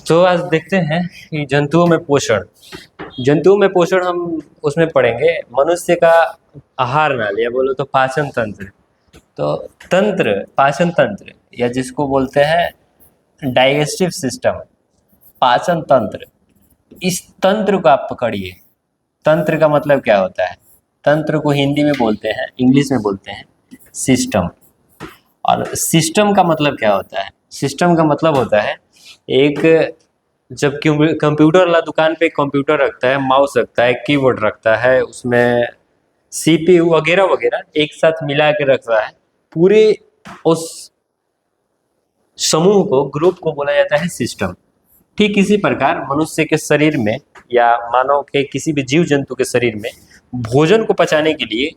तो आज देखते हैं कि जंतुओं में पोषण। जंतुओं में पोषण हम उसमें पढ़ेंगे मनुष्य का आहार नाली या बोलो तो पाचन तंत्र। तो तंत्र, पाचन तंत्र या जिसको बोलते हैं डाइजेस्टिव सिस्टम, पाचन तंत्र, इस तंत्र को आप पकड़िए। तंत्र का मतलब क्या होता है? तंत्र को हिंदी में बोलते हैं, इंग्लिश में बोलते हैं सिस्टम। और सिस्टम का मतलब क्या होता है? सिस्टम का मतलब होता है एक, जब कंप्यूटर वाला दुकान पे कंप्यूटर रखता है, माउस रखता है, कीबोर्ड रखता है, उसमें सीपीयू वगैरह वगैरह एक साथ मिला के रखता है, पूरे उस समूह को, ग्रुप को बोला जाता है सिस्टम। ठीक इसी प्रकार मनुष्य के शरीर में या मानव के किसी भी जीव जंतु के शरीर में भोजन को पचाने के लिए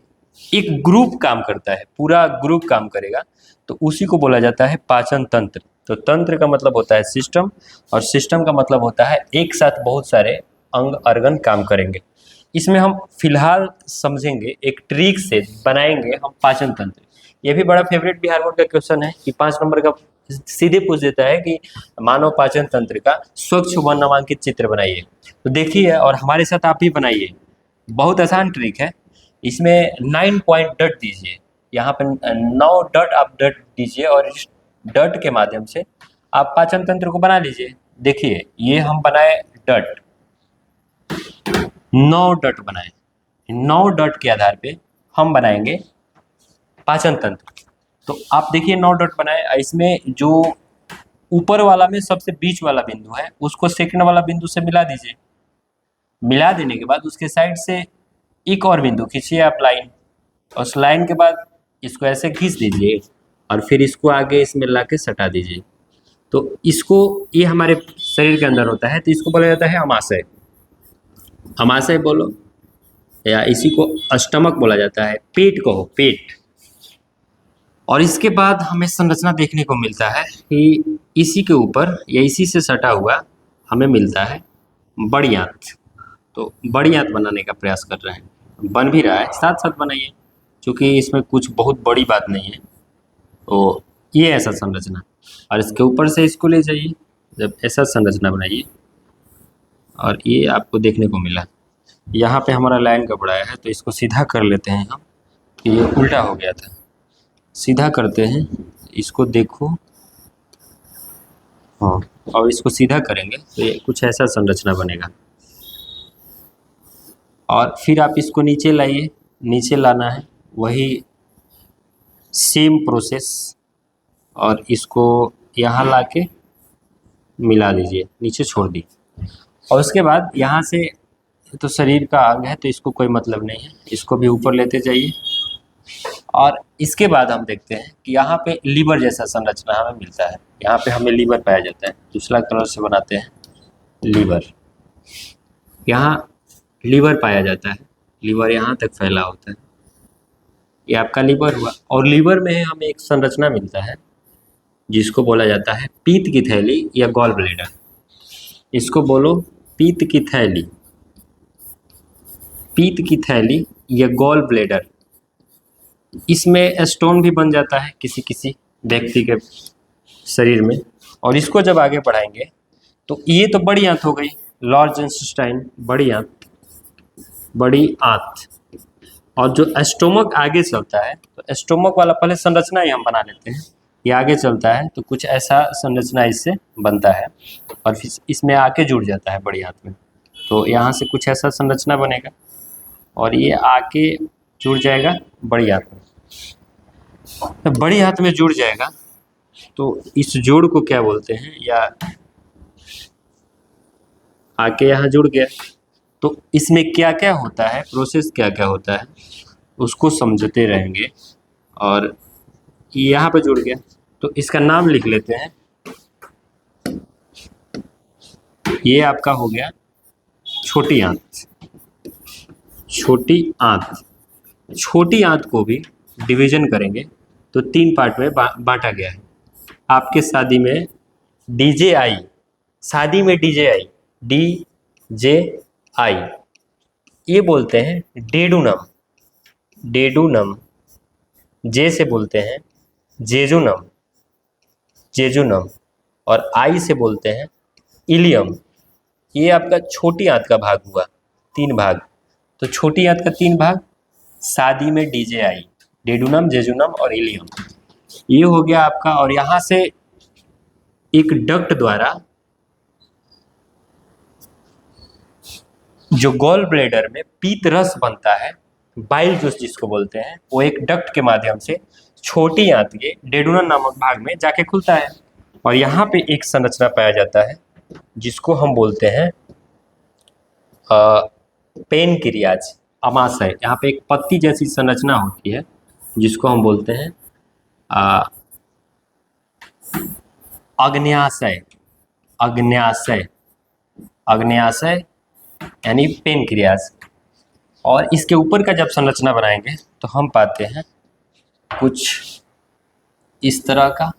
एक ग्रुप काम करता है, पूरा ग्रुप काम करेगा, तो उसी को बोला जाता है पाचन तंत्र। तो तंत्र का मतलब होता है सिस्टम, और सिस्टम का मतलब होता है एक साथ बहुत सारे अंग अर्गन काम करेंगे। इसमें हम फिलहाल समझेंगे, एक ट्रिक से बनाएंगे हम पाचन तंत्र। ये भी बड़ा फेवरेट बिहार बोर्ड का क्वेश्चन है कि 5 नंबर का सीधे पूछ देता है कि मानव पाचन तंत्र का स्वच्छ व नामांकित चित्र बनाइए। तो देखिए और हमारे साथ आप भी बनाइए। बहुत आसान ट्रिक है। इसमें 9 पॉइंट डट दीजिए, यहाँ पे 9 डट आप डट दीजिए और इस डट के माध्यम से आप पाचन तंत्र को बना लीजिए। देखिए ये हम बनाए डट, 9 डट बनाए, 9 डट के आधार पे हम बनाएंगे पाचन तंत्र। तो आप देखिए 9 डॉट बनाए, इसमें जो ऊपर वाला में सबसे बीच वाला बिंदु है उसको सेकंड वाला बिंदु से मिला दीजिए। मिला देने के बाद उसके साइड से एक और बिंदु खींचिए आप लाइन, और उस लाइन के बाद इसको ऐसे खींच दीजिए और फिर इसको आगे इसमें ला के सटा दीजिए। तो इसको, ये हमारे शरीर के अंदर होता है, तो इसको बोला जाता है अमाशय। अमाशय बोलो या इसी को अस्टमक बोला जाता है, पेट कहो, पेट। और इसके बाद हमें संरचना देखने को मिलता है कि इसी के ऊपर या इसी से सटा हुआ हमें मिलता है बड़ी आंत। तो बड़ी आंत बनाने का प्रयास कर रहे हैं, बन भी रहा है, साथ साथ बनाइए, क्योंकि इसमें कुछ बहुत बड़ी बात नहीं है। तो ये ऐसा संरचना, और इसके ऊपर से इसको ले जाइए, जब ऐसा संरचना बनाइए, और ये आपको देखने को मिला। यहाँ पे हमारा लाइन गड़बड़ाया है, तो इसको सीधा कर लेते हैं हम, ये उल्टा हो गया था, सीधा करते हैं इसको, देखो, हाँ, और इसको सीधा करेंगे तो ये कुछ ऐसा संरचना बनेगा। और फिर आप इसको नीचे लाइए, नीचे लाना है, वही सेम प्रोसेस, और इसको यहाँ लाके मिला दीजिए, नीचे छोड़ दी। और उसके बाद यहाँ से, तो शरीर का अंग है तो इसको कोई मतलब नहीं है, इसको भी ऊपर लेते जाइए। और इसके बाद हम देखते हैं कि यहाँ पे लीवर जैसा संरचना हमें मिलता है, यहाँ पे हमें लीवर पाया जाता है। दूसरा कलर से बनाते हैं लीवर, यहाँ लीवर पाया जाता है, लीवर यहाँ तक फैला होता है, ये आपका लीवर हुआ। और लीवर में हमें एक संरचना मिलता है जिसको बोला जाता है पीत्त की थैली या गॉल ब्लैडर। इसको बोलो पीत्त की थैली, पीत्त की थैली या गॉल ब्लैडर। इसमें स्टोन भी बन जाता है किसी किसी व्यक्ति के शरीर में। और इसको जब आगे बढ़ाएंगे तो ये तो बड़ी आंत हो गई, लार्ज इंटेस्टाइन, बड़ी आंत, बड़ी आंत। और जो एस्टोमक आगे चलता है, तो एस्टोमक वाला पहले संरचना ही हम बना लेते हैं। ये आगे चलता है तो कुछ ऐसा संरचना इससे बनता है, और फिर इसमें आके जुड़ जाता है बड़ी आंत में। तो यहाँ से कुछ ऐसा संरचना बनेगा और ये आके जुड़ जाएगा बड़ी आंत में। तो बड़ी आंत में जुड़ जाएगा, तो इस जोड़ को क्या बोलते हैं, या आके यहाँ जुड़ गया। तो इसमें क्या क्या होता है, प्रोसेस क्या क्या होता है, उसको समझते रहेंगे। और यहाँ पे जुड़ गया, तो इसका नाम लिख लेते हैं। ये आपका हो गया छोटी आंत। छोटी आंत, छोटी आंत को भी डिवीजन करेंगे तो 3 पार्ट में बांटा गया है। आपके शादी में डीजे आई, शादी में डीजे आई, डी जे आई, ये बोलते हैं डेडूनम, डेडूनम। जे से बोलते हैं जेजुनम, जेजुनम। और आई से बोलते हैं इलियम, ये आपका छोटी आंत का भाग हुआ, 3 भाग। तो छोटी आंत का 3 भाग, शादी में डीजे आई, डेडुनम, जेजुनम और इलियम, ये हो गया आपका। और यहां से एक डक्ट द्वारा जो गॉल ब्लैडर में पीत रस बनता है, बाइल जूस जिसको बोलते हैं, वो एक डक्ट के माध्यम से छोटी आंत के डेडुनम नामक भाग में जाके खुलता है। और यहाँ पे एक संरचना पाया जाता है जिसको हम बोलते हैं पेनक्रियाज, अमाशय। यहाँ पे एक पत्ती जैसी संरचना होती है जिसको हम बोलते हैं अग्न्याशय, अग्न्याशय, अग्न्याशय यानी पेनक्रियाज। और इसके ऊपर का जब संरचना बनाएंगे तो हम पाते हैं कुछ इस तरह का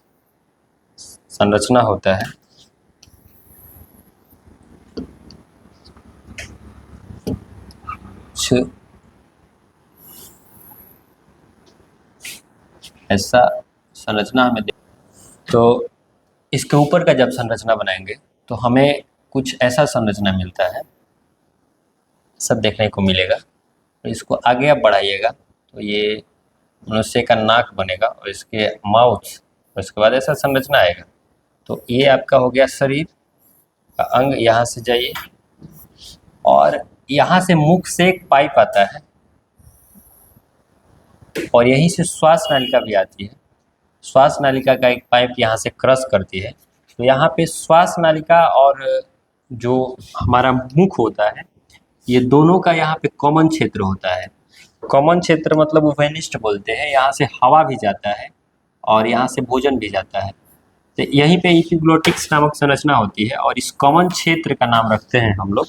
संरचना होता है। ऐसा संरचना हमें तो इसके ऊपर का जब संरचना बनाएंगे तो हमें कुछ ऐसा संरचना मिलता है, सब देखने को मिलेगा। तो इसको आगे आप बढ़ाइएगा तो ये मनुष्य का नाक बनेगा और इसके माउथ, और इसके बाद ऐसा संरचना आएगा। तो ये आपका हो गया शरीर का अंग। यहाँ से जाइए और यहाँ से मुख से एक पाइप आता है और यहीं से श्वास नालिका भी आती है। श्वास नालिका का एक पाइप यहाँ से क्रॉस करती है। तो यहाँ पे श्वास नालिका और जो हमारा मुख होता है, ये दोनों का यहाँ पे कॉमन क्षेत्र होता है। कॉमन क्षेत्र मतलब उभयनिष्ठ बोलते हैं, यहाँ से हवा भी जाता है और यहाँ से भोजन भी जाता है। तो यहीं पे एपिग्लोटिक्स नामक संरचना होती है और इस कॉमन क्षेत्र का नाम रखते हैं हम लोग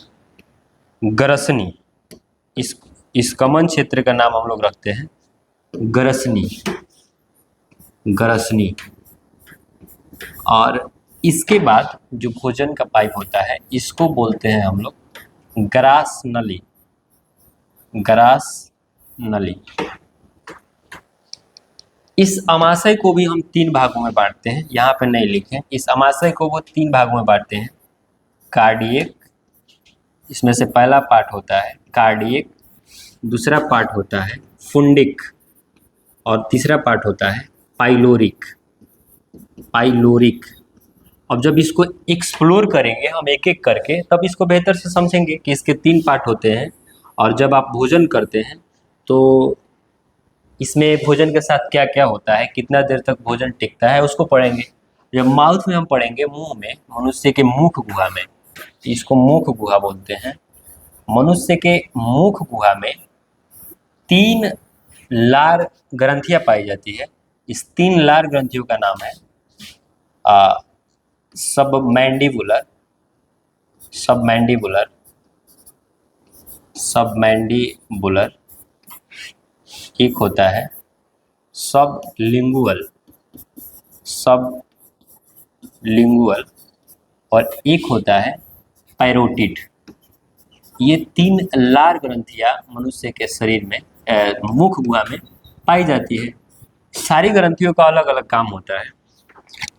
गरसनी। इस कॉमन क्षेत्र का नाम हम लोग रखते हैं गरसनी, गरसनी। और इसके बाद जो भोजन का पाइप होता है इसको बोलते हैं हम लोग ग्रास नली, ग्रास नली। इस अमाशय को भी हम 3 भागों में बांटते हैं, यहाँ पे नहीं लिखे। इस अमाशय को वो 3 भागों में बांटते हैं। कार्डियक, इसमें से पहला पार्ट होता है कार्डियक, दूसरा पार्ट होता है फुंडिक और तीसरा पार्ट होता है पाइलोरिक, पाइलोरिक। अब जब इसको एक्सप्लोर करेंगे हम एक एक करके तब इसको बेहतर से समझेंगे कि इसके 3 पार्ट होते हैं। और जब आप भोजन करते हैं तो इसमें भोजन के साथ क्या क्या होता है, कितना देर तक भोजन टिकता है, उसको पढ़ेंगे। जब माउथ में हम पढ़ेंगे, मुंह में, मनुष्य के मुख गुहा में, इसको मुख गुहा बोलते हैं। मनुष्य के मुख गुहा में 3 लार ग्रंथियां पाई जाती है। इस 3 लार ग्रंथियों का नाम है सबमैंडिबुलर, सबमैंडिबुलर, सबमैंडिबुलर। एक होता है सबलिंगुअल, सबलिंगुअल, और एक होता है पैरोटिड। ये 3 लार ग्रंथियां मनुष्य के शरीर में मुख गुहा में पाई जाती है। सारी ग्रंथियों का अलग अलग काम होता है।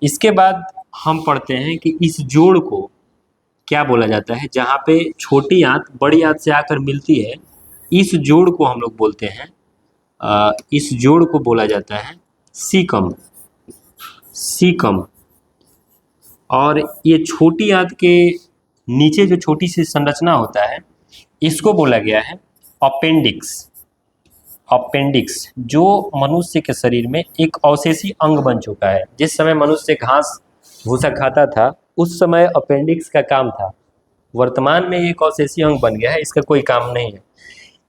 इसके बाद हम पढ़ते हैं कि इस जोड़ को क्या बोला जाता है, जहाँ पे छोटी आंत बड़ी आंत से आकर मिलती है, इस जोड़ को हम लोग बोलते हैं इस जोड़ को बोला जाता है सीकम, सीकम। और ये छोटी आंत के नीचे जो छोटी सी संरचना होता है इसको बोला गया है अपेंडिक्स, अपेंडिक्स, जो मनुष्य के शरीर में एक अवशेषी अंग बन चुका है। जिस समय मनुष्य घास भूसा खाता था उस समय अपेंडिक्स का काम था, वर्तमान में एक अवशेषी अंग बन गया है, इसका कोई काम नहीं है।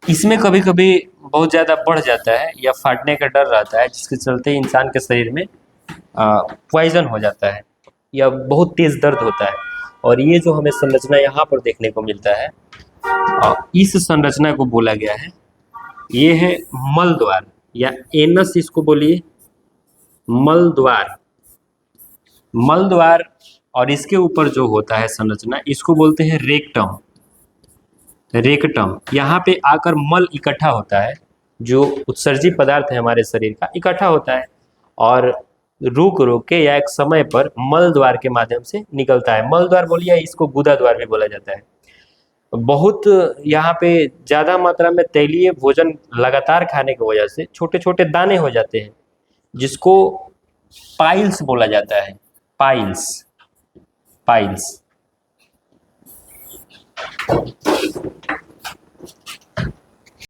इसमें कभी कभी बहुत ज़्यादा बढ़ जाता है या फाटने का डर रहता है, जिसके चलते इंसान के शरीर में पॉइजन हो जाता है या बहुत तेज़ दर्द होता है। और ये जो हमें संरचना यहाँ पर देखने को मिलता है, इस संरचना को बोला गया है, ये है मल द्वार या एनस, इसको बोलिए मल द्वार, मल द्वार। और इसके ऊपर जो होता है संरचना इसको बोलते हैं रेक्टम, रेक्टम। यहाँ पे आकर मल इकट्ठा होता है, जो उत्सर्जित पदार्थ है हमारे शरीर का इकट्ठा होता है। और रुक रुक के या एक समय पर मल द्वार के माध्यम से निकलता है। मल द्वार बोलिए, इसको गुदा द्वार भी बोला जाता है। बहुत यहाँ पे ज्यादा मात्रा में तैलीय भोजन लगातार खाने की वजह से छोटे छोटे दाने हो जाते हैं, जिसको पाइल्स बोला जाता है। Piles, piles.